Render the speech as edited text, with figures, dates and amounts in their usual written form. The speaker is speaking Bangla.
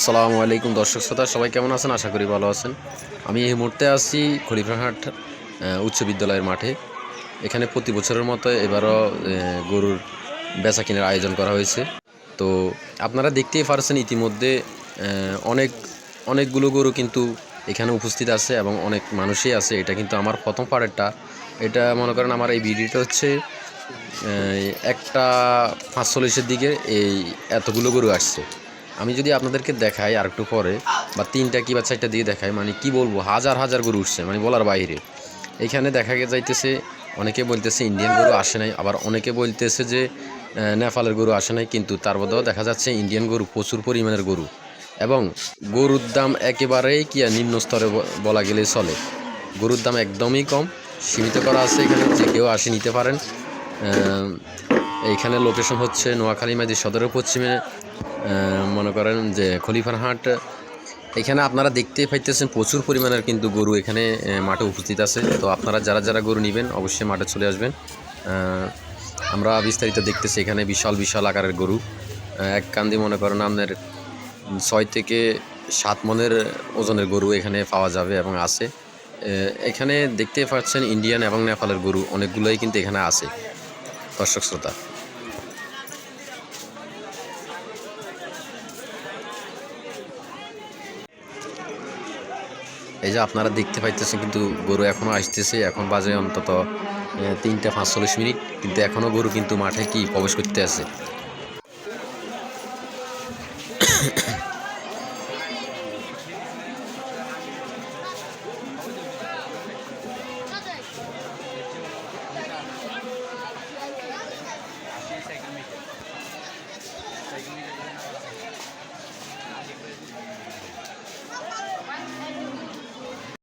আসসালামু আলাইকুম দর্শক শ্রোতা, সবাই কেমন আছেন? আশা করি ভালো আছেন। আমি এই মুহূর্তে আছি খলিফারহাট উচ্চ বিদ্যালয়ের মাঠে। এখানে প্রতি বছরের মতো এবারও গরুর বেচা কেনার আয়োজন করা হয়েছে। তো আপনারা দেখতেই পারছেন ইতিমধ্যে অনেকগুলো গরু কিন্তু এখানে উপস্থিত আছে এবং অনেক মানুষই আছে। এটা কিন্তু আমার প্রথম পার্টটা। এটা মনে করেন আমার এই ভিডিওটা হচ্ছে একটা 5:40-এর দিকে এই এতগুলো গরু আসছে। আমি যদি আপনাদেরকে দেখাই আর একটু পরে বা 3টা কি বা 4টা দিকে দেখাই, মানে কি বলবো, হাজার হাজার গরু উঠছে, মানে বলার বাইরে। এখানে দেখা যাইতেছে অনেকে বলতেছে ইন্ডিয়ান গরু আসে নাই, আবার অনেকে বলতেছে যে নেপালের গরু আসে নাই, কিন্তু তার বদলে দেখা যাচ্ছে ইন্ডিয়ান গরু প্রচুর পরিমাণের গরু। এবং গরুর দাম একেবারেই কি নিম্ন স্তরে বলা গেলে চলে। গরুর দাম একদমই কম, সীমিত করা আছে। এখানে যে কেউ আসে নিতে পারেন। এইখানে লোকেশন হচ্ছে নোয়াখালী মাঝি সদরের পশ্চিমে, মনে করেন যে খলিফারহাট। এখানে আপনারা দেখতেই পাইতেছেন প্রচুর পরিমাণের কিন্তু গরু এখানে মাঠে উপস্থিত আছে। তো আপনারা যারা যারা গরু নেবেন অবশ্যই মাঠে চলে আসবেন। আমরা বিস্তারিত দেখতেছি এখানে বিশাল বিশাল আকারের গরু। এক কান্দি মনে করেন আপনার 6 থেকে 7 মনের ওজনের গরু এখানে পাওয়া যাবে এবং আছে। এখানে দেখতেই পাচ্ছেন ইন্ডিয়ান এবং নেপালের গরু অনেকগুলোই কিন্তু এখানে আছে দর্শক শ্রোতা। এই যে আপনারা দেখতে পাইতেছেন কিন্তু গরু এখনও আসতেছে। এখন বাজে অন্তত 3টা 45 মিনিট, কিন্তু এখনও গরু কিন্তু মাঠে কি প্রবেশ করতে আছে।